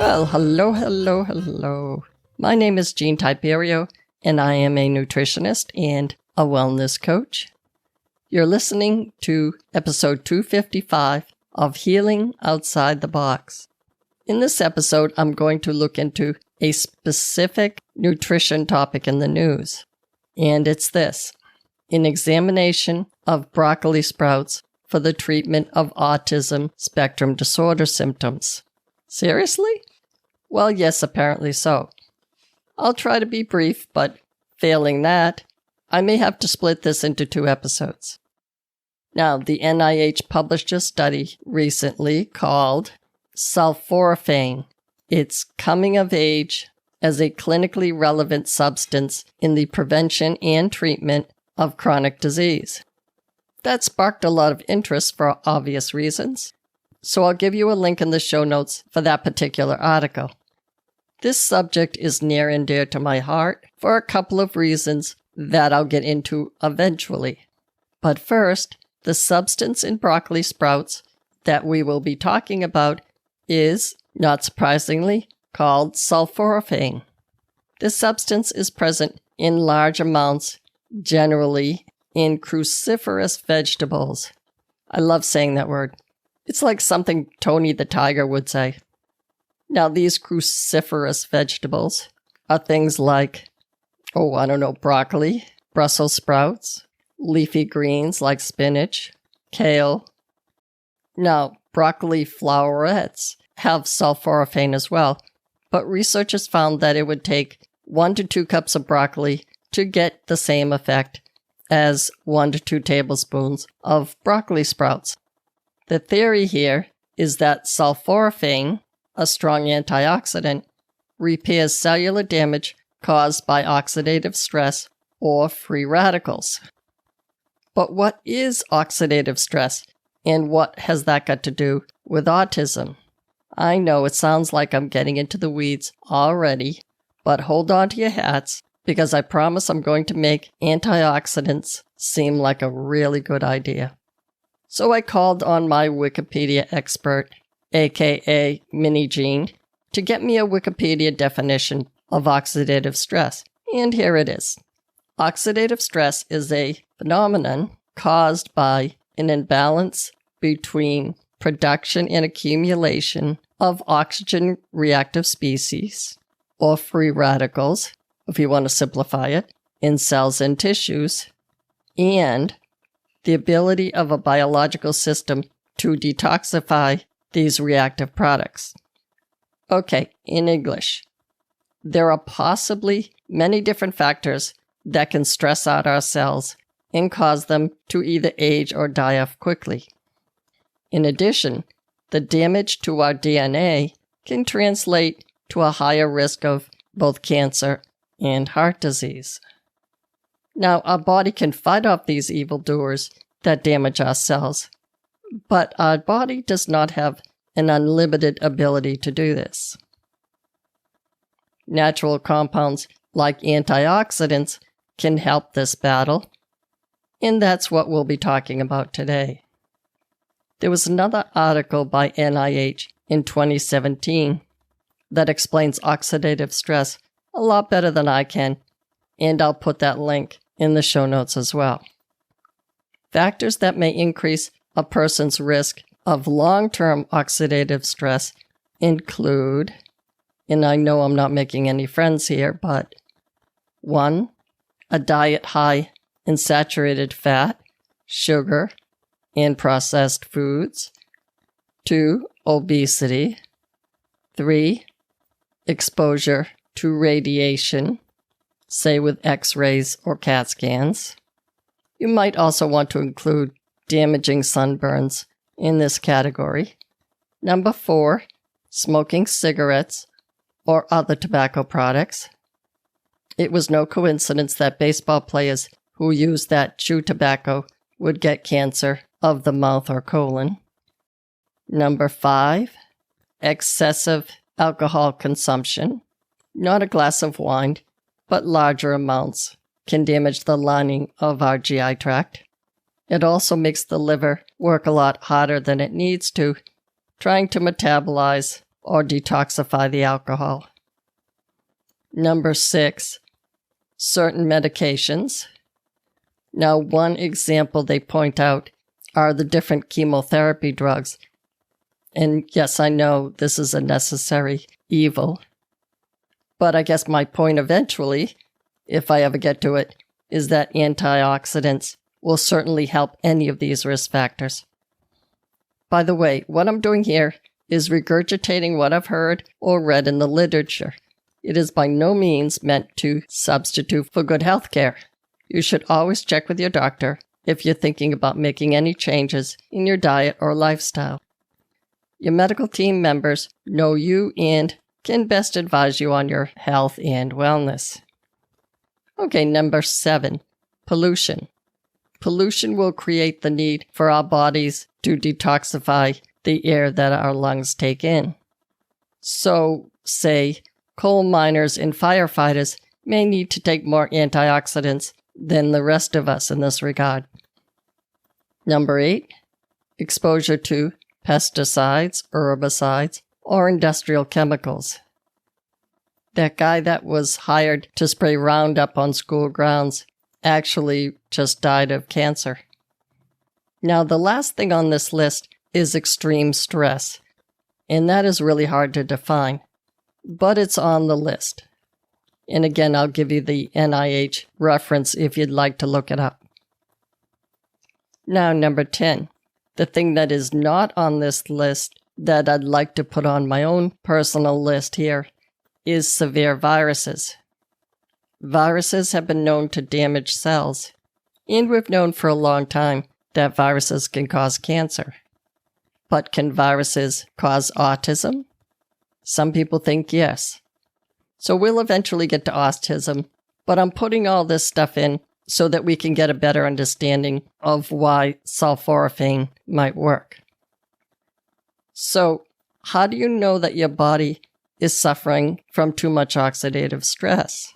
Well, hello. My name is Jean Tiberio, and I am a nutritionist and a wellness coach. You're listening to episode 255 of Healing Outside the Box. In this episode, I'm going to look into a specific nutrition topic in the news, and it's this: an examination of broccoli sprouts for the treatment of autism spectrum disorder symptoms. Seriously? Well, yes, apparently so. I'll try to be brief, but failing that, I may have to split this into 2 episodes. Now, the NIH published a study recently called Sulforaphane. It's coming of age as a clinically relevant substance in the prevention and treatment of chronic disease. That sparked a lot of interest for obvious reasons, so I'll give you a link in the show notes for that particular article. This subject is near and dear to my heart for a couple of reasons that I'll get into eventually. But first, the substance in broccoli sprouts that we will be talking about is, not surprisingly, called sulforaphane. This substance is present in large amounts, generally in cruciferous vegetables. I love saying that word. It's like something Tony the Tiger would say. Now, these cruciferous vegetables are things like, broccoli, Brussels sprouts, leafy greens like spinach, kale. Now, broccoli flowerets have sulforaphane as well, but researchers found that it would take 1 to 2 cups of broccoli to get the same effect as 1 to 2 tablespoons of broccoli sprouts. The theory here is that sulforaphane, a strong antioxidant, repairs cellular damage caused by oxidative stress or free radicals. But what is oxidative stress, and what has that got to do with autism? I know it sounds like I'm getting into the weeds already, but hold on to your hats, because I promise I'm going to make antioxidants seem like a really good idea. So I called on my Wikipedia expert, aka Mini Jean, to get me a Wikipedia definition of oxidative stress, and here it is. Oxidative stress is a phenomenon caused by an imbalance between production and accumulation of oxygen-reactive species, or free radicals, if you want to simplify it, in cells and tissues, and the ability of a biological system to detoxify these reactive products. Okay, in English, there are possibly many different factors that can stress out our cells and cause them to either age or die off quickly. In addition, the damage to our DNA can translate to a higher risk of both cancer and heart disease. Now, our body can fight off these evildoers that damage our cells, but our body does not have an unlimited ability to do this. Natural compounds like antioxidants can help this battle, and that's what we'll be talking about today. There was another article by NIH in 2017 that explains oxidative stress a lot better than I can, and I'll put that link in the show notes as well. Factors that may increase a person's risk of long-term oxidative stress include, and I know I'm not making any friends here, but 1, a diet high in saturated fat, sugar, and processed foods. 2, obesity. 3, exposure to radiation, say with X-rays or CAT scans. You might also want to include damaging sunburns in this category. 4, smoking cigarettes or other tobacco products. It was no coincidence that baseball players who used that chew tobacco would get cancer of the mouth or colon. 5, excessive alcohol consumption. Not a glass of wine, but larger amounts can damage the lining of our GI tract. It also makes the liver work a lot harder than it needs to, trying to metabolize or detoxify the alcohol. Number 6, certain medications. Now, one example they point out are the different chemotherapy drugs. And yes, I know this is a necessary evil. But I guess my point eventually, if I ever get to it, is that antioxidants will certainly help any of these risk factors. By the way, what I'm doing here is regurgitating what I've heard or read in the literature. It is by no means meant to substitute for good health care. You should always check with your doctor if you're thinking about making any changes in your diet or lifestyle. Your medical team members know you and can best advise you on your health and wellness. Okay, number 7, pollution. Pollution will create the need for our bodies to detoxify the air that our lungs take in. So, say, coal miners and firefighters may need to take more antioxidants than the rest of us in this regard. Number 8, exposure to pesticides, herbicides, or industrial chemicals. That guy that was hired to spray Roundup on school grounds actually just died of cancer. Now, the last thing on this list is extreme stress, and that is really hard to define, but it's on the list. And again, I'll give you the NIH reference if you'd like to look it up. Now, number 10, the thing that is not on this list that I'd like to put on my own personal list here is severe viruses. Viruses have been known to damage cells, and we've known for a long time that viruses can cause cancer. But can viruses cause autism? Some people think yes. So we'll eventually get to autism, but I'm putting all this stuff in so that we can get a better understanding of why sulforaphane might work. So, how do you know that your body is suffering from too much oxidative stress?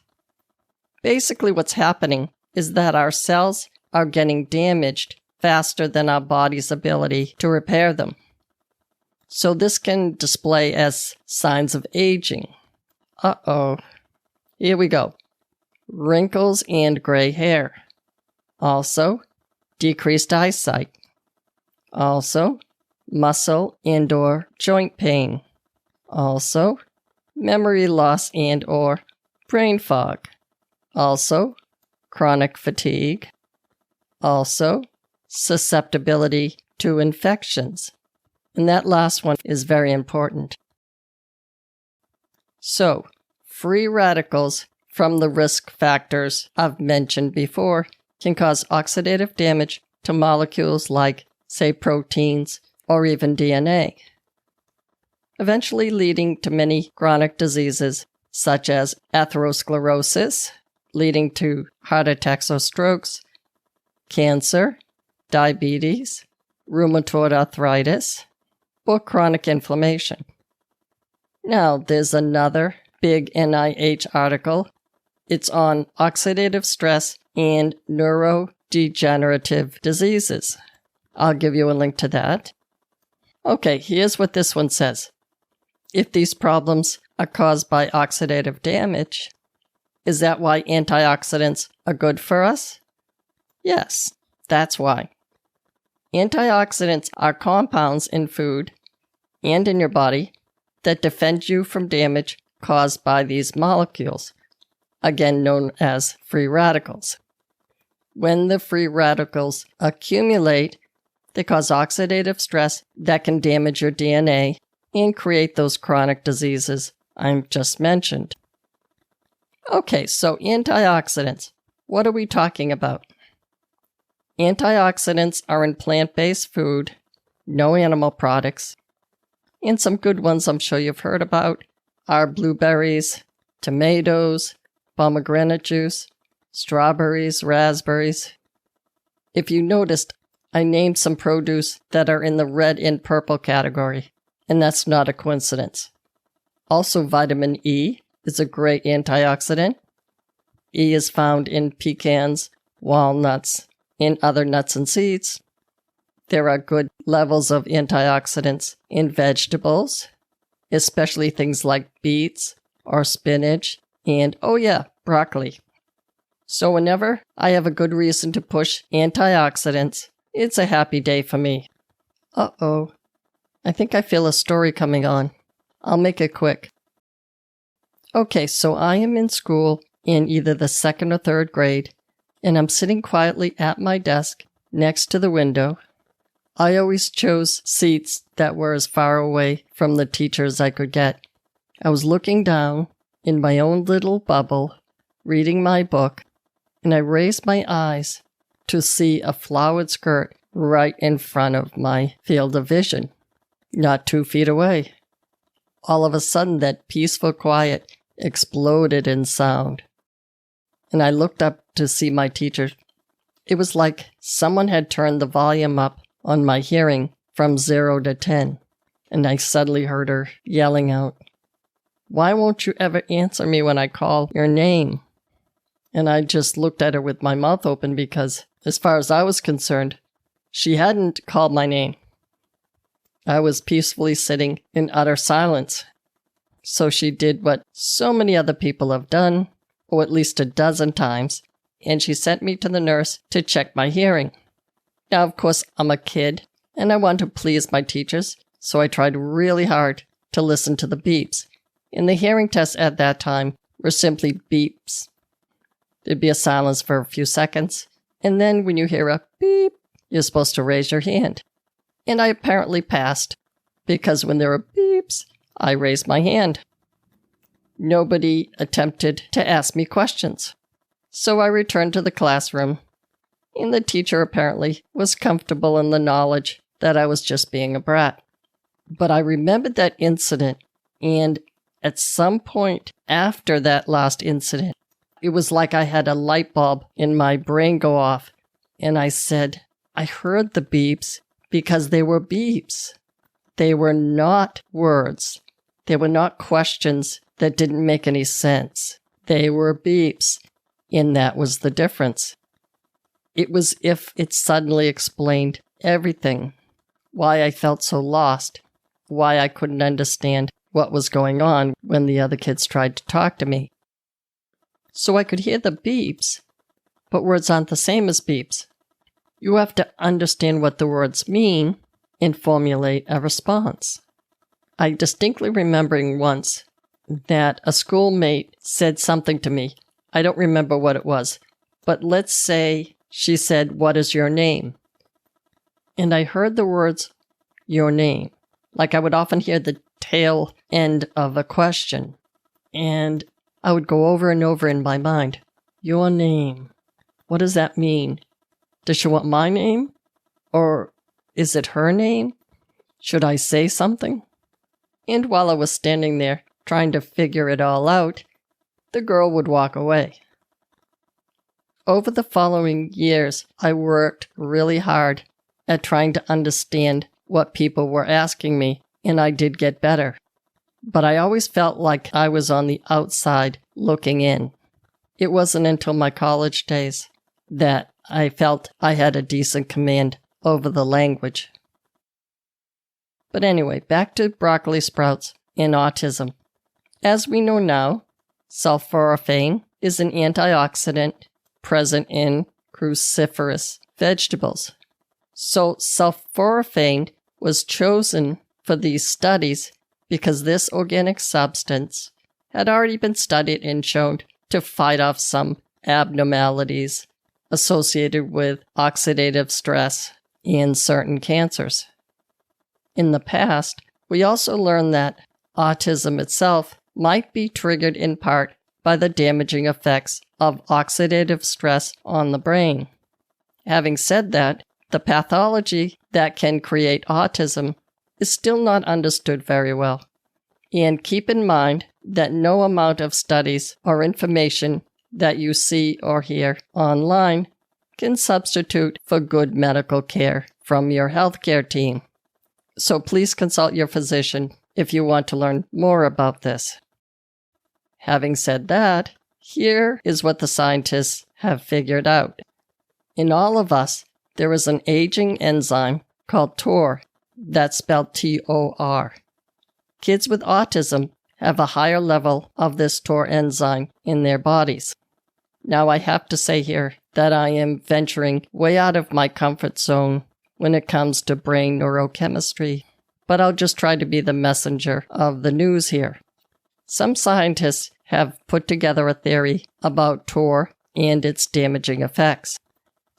Basically, what's happening is that our cells are getting damaged faster than our body's ability to repair them. So this can display as signs of aging. Uh-oh. Here we go. Wrinkles and gray hair. Also, decreased eyesight. Also, muscle and/or joint pain. Also, memory loss and/or brain fog. Also, chronic fatigue. Also, susceptibility to infections. And that last one is very important. So, free radicals from the risk factors I've mentioned before can cause oxidative damage to molecules like, say, proteins or even DNA, eventually leading to many chronic diseases such as atherosclerosis, leading to heart attacks or strokes, cancer, diabetes, rheumatoid arthritis, or chronic inflammation. Now, there's another big NIH article. It's on oxidative stress and neurodegenerative diseases. I'll give you a link to that. Okay, here's what this one says. If these problems are caused by oxidative damage, is that why antioxidants are good for us? Yes, that's why. Antioxidants are compounds in food and in your body that defend you from damage caused by these molecules, again known as free radicals. When the free radicals accumulate, they cause oxidative stress that can damage your DNA and create those chronic diseases I just mentioned. Okay, so antioxidants. What are we talking about? Antioxidants are in plant-based food, no animal products, and some good ones I'm sure you've heard about are blueberries, tomatoes, pomegranate juice, strawberries, raspberries. If you noticed, I named some produce that are in the red and purple category, and that's not a coincidence. Also, vitamin E is a great antioxidant. E is found in pecans, walnuts, and other nuts and seeds. There are good levels of antioxidants in vegetables. especially things like beets or spinach and, oh yeah, broccoli. So whenever I have a good reason to push antioxidants, it's a happy day for me. Uh-oh. I think I feel a story coming on. I'll make it quick. Okay, so I am in school in either the 2nd or 3rd grade, and I'm sitting quietly at my desk next to the window. I always chose seats that were as far away from the teacher as I could get. I was looking down in my own little bubble, reading my book, and I raised my eyes to see a flowered skirt right in front of my field of vision, not 2 feet away. All of a sudden, that peaceful quiet exploded in sound, and I looked up to see my teacher. It was like someone had turned the volume up on my hearing from 0 to 10, and I suddenly heard her yelling out, "Why won't you ever answer me when I call your name?" And I just looked at her with my mouth open because, as far as I was concerned, she hadn't called my name. I was peacefully sitting in utter silence. So she did what so many other people have done, or at least a dozen times, and she sent me to the nurse to check my hearing. Now, of course, I'm a kid, and I want to please my teachers, so I tried really hard to listen to the beeps. And the hearing tests at that time were simply beeps. There'd be a silence for a few seconds, and then when you hear a beep, you're supposed to raise your hand. And I apparently passed, because when there were beeps, I raised my hand. Nobody attempted to ask me questions. So I returned to the classroom, and the teacher apparently was comfortable in the knowledge that I was just being a brat. But I remembered that incident, and at some point after that last incident, it was like I had a light bulb in my brain go off, and I said, I heard the beeps because they were beeps. They were not words. They were not questions that didn't make any sense. They were beeps, and that was the difference. It was as if it suddenly explained everything. Why I felt so lost. Why I couldn't understand what was going on when the other kids tried to talk to me. So I could hear the beeps, but words aren't the same as beeps. You have to understand what the words mean and formulate a response. I distinctly remembering once that a schoolmate said something to me. I don't remember what it was, but let's say she said, "What is your name?" And I heard the words, "your name," like I would often hear the tail end of a question. And I would go over and over in my mind, "Your name. What does that mean? Does she want my name? Or is it her name? Should I say something?" And while I was standing there trying to figure it all out, the girl would walk away. Over the following years, I worked really hard at trying to understand what people were asking me, and I did get better. But I always felt like I was on the outside looking in. It wasn't until my college days that I felt I had a decent command over the language. But anyway, back to broccoli sprouts and autism. As we know now, sulforaphane is an antioxidant present in cruciferous vegetables. So sulforaphane was chosen for these studies because this organic substance had already been studied and shown to fight off some abnormalities associated with oxidative stress and certain cancers. In the past, we also learned that autism itself might be triggered in part by the damaging effects of oxidative stress on the brain. Having said that, the pathology that can create autism is still not understood very well. And keep in mind that no amount of studies or information that you see or hear online can substitute for good medical care from your healthcare team. So please consult your physician if you want to learn more about this. Having said that, here is what the scientists have figured out. In all of us, there is an aging enzyme called TOR, that's spelled T-O-R. kids with autism have a higher level of this TOR enzyme in their bodies. Now, I have to say here that I am venturing way out of my comfort zone when it comes to brain neurochemistry, but I'll just try to be the messenger of the news here. Some scientists have put together a theory about TOR and its damaging effects.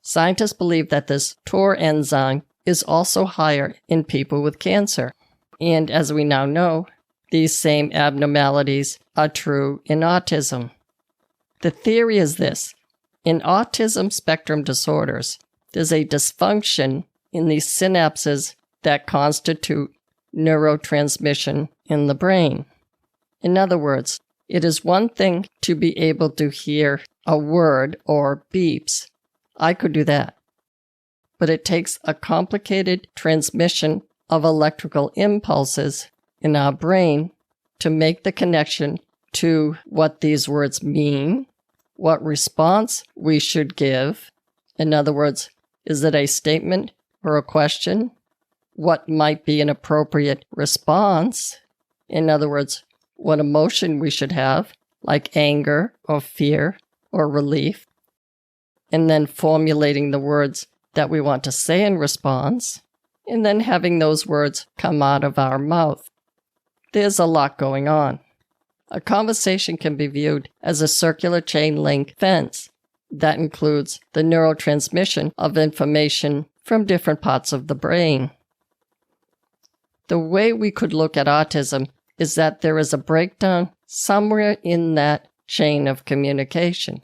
Scientists believe that this TOR enzyme is also higher in people with cancer. And as we now know, these same abnormalities are true in autism. The theory is this: in autism spectrum disorders, there's a dysfunction in the synapses that constitute neurotransmission in the brain. In other words, it is one thing to be able to hear a word or beeps. I could do that. But it takes a complicated transmission of electrical impulses in our brain to make the connection to what these words mean, what response we should give. In other words, is it a statement or a question? What might be an appropriate response? In other words, what emotion we should have, like anger or fear or relief. And then formulating the words that we want to say in response, and then having those words come out of our mouth. There's a lot going on. A conversation can be viewed as a circular chain link fence that includes the neurotransmission of information from different parts of the brain. The way we could look at autism is that there is a breakdown somewhere in that chain of communication.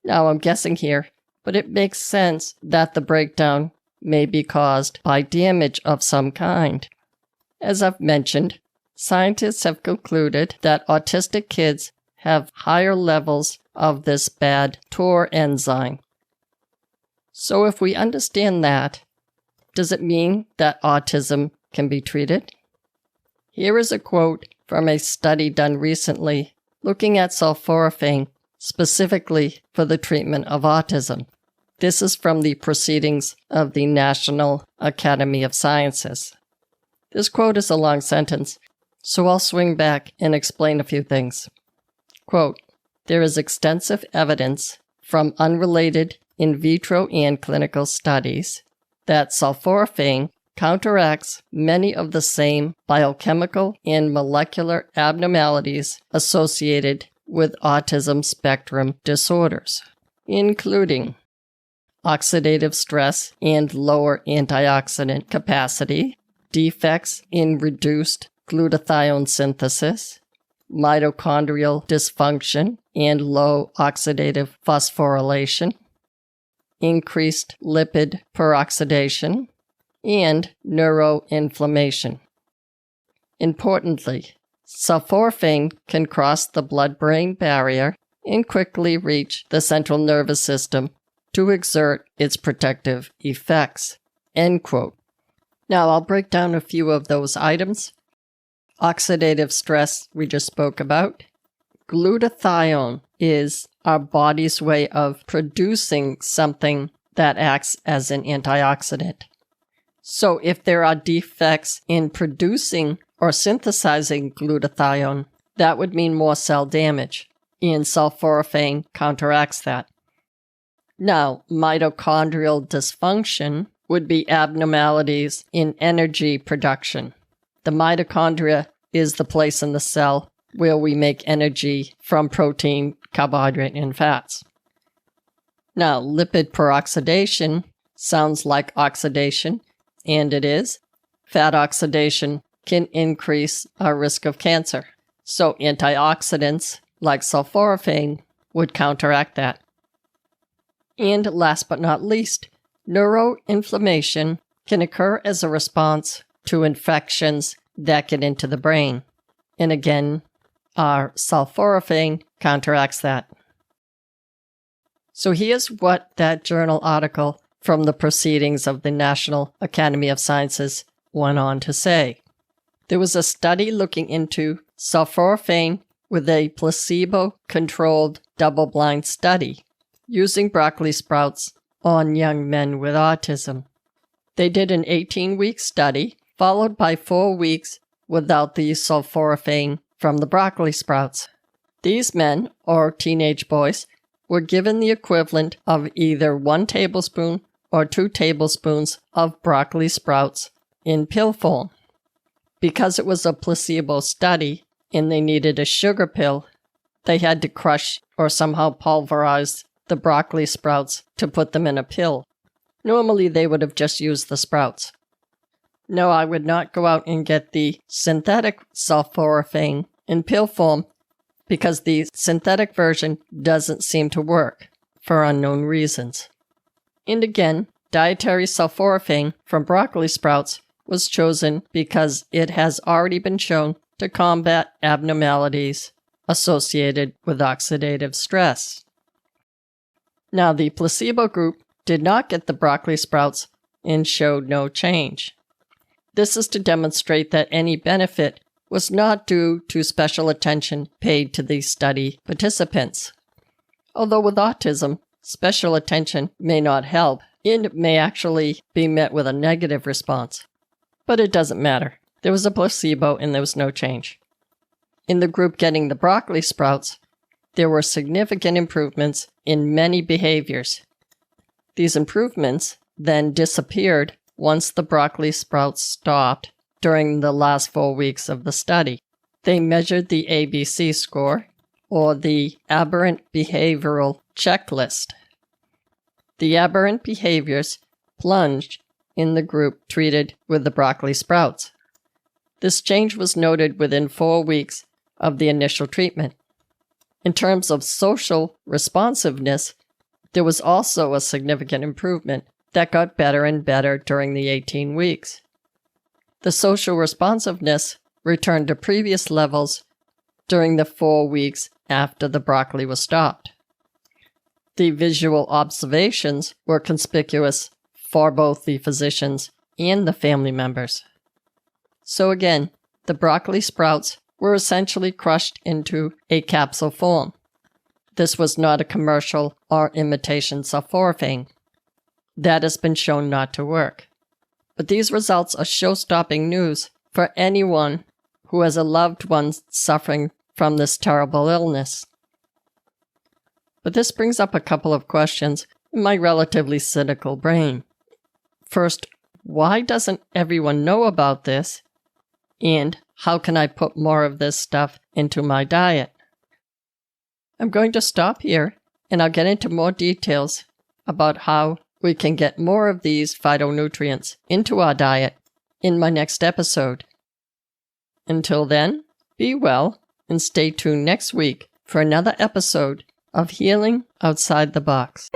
Now, I'm guessing here, but it makes sense that the breakdown may be caused by damage of some kind. As I've mentioned, scientists have concluded that autistic kids have higher levels of this bad TOR enzyme. So if we understand that, does it mean that autism can be treated? Here is a quote from a study done recently looking at sulforaphane specifically for the treatment of autism. This is from the Proceedings of the National Academy of Sciences. This quote is a long sentence, so I'll swing back and explain a few things. Quote, "There is extensive evidence from unrelated in vitro and clinical studies that sulforaphane counteracts many of the same biochemical and molecular abnormalities associated with autism spectrum disorders, including oxidative stress and lower antioxidant capacity, defects in reduced glutathione synthesis, mitochondrial dysfunction and low oxidative phosphorylation, increased lipid peroxidation, and neuroinflammation. Importantly, sulforaphane can cross the blood-brain barrier and quickly reach the central nervous system to exert its protective effects." End quote. Now, I'll break down a few of those items. Oxidative stress we just spoke about. Glutathione is our body's way of producing something that acts as an antioxidant. So if there are defects in producing or synthesizing glutathione, that would mean more cell damage, and sulforaphane counteracts that. Now, mitochondrial dysfunction would be abnormalities in energy production. The mitochondria is the place in the cell where we make energy from protein, carbohydrate, and fats. Now, lipid peroxidation sounds like oxidation, and it is. Fat oxidation can increase our risk of cancer. So antioxidants like sulforaphane would counteract that. And last but not least, neuroinflammation can occur as a response to infections that get into the brain. And again, our sulforaphane counteracts that. So here's what that journal article from the Proceedings of the National Academy of Sciences went on to say. There was a study looking into sulforaphane with a placebo-controlled double-blind study using broccoli sprouts on young men with autism. They did an 18-week study, followed by 4 weeks without the sulforaphane from the broccoli sprouts. These men, or teenage boys, were given the equivalent of either 1 tablespoon or 2 tablespoons of broccoli sprouts in pill form. Because it was a placebo study and they needed a sugar pill, they had to crush or somehow pulverize the broccoli sprouts to put them in a pill. Normally, they would have just used the sprouts. No, I would not go out and get the synthetic sulforaphane in pill form because the synthetic version doesn't seem to work for unknown reasons. And again, dietary sulforaphane from broccoli sprouts was chosen because it has already been shown to combat abnormalities associated with oxidative stress. Now, the placebo group did not get the broccoli sprouts and showed no change. This is to demonstrate that any benefit was not due to special attention paid to the study participants. Although with autism, special attention may not help and may actually be met with a negative response. But it doesn't matter. There was a placebo and there was no change. In the group getting the broccoli sprouts, there were significant improvements in many behaviors. These improvements then disappeared once the broccoli sprouts stopped during the last 4 weeks of the study. They measured the ABC score, or the aberrant behavioral checklist. The aberrant behaviors plunged in the group treated with the broccoli sprouts. This change was noted within 4 weeks of the initial treatment. In terms of social responsiveness, there was also a significant improvement that got better and better during the 18 weeks. The social responsiveness returned to previous levels during the 4 weeks after the broccoli was stopped. The visual observations were conspicuous for both the physicians and the family members. So again, the broccoli sprouts were essentially crushed into a capsule form. This was not a commercial or imitation sulforaphane. That has been shown not to work. But these results are show-stopping news for anyone who has a loved one suffering from this terrible illness. But this brings up a couple of questions in my relatively cynical brain. First, why doesn't everyone know about this? And how can I put more of this stuff into my diet? I'm going to stop here, and I'll get into more details about how we can get more of these phytonutrients into our diet in my next episode. Until then, be well and stay tuned next week for another episode of Healing Outside the Box.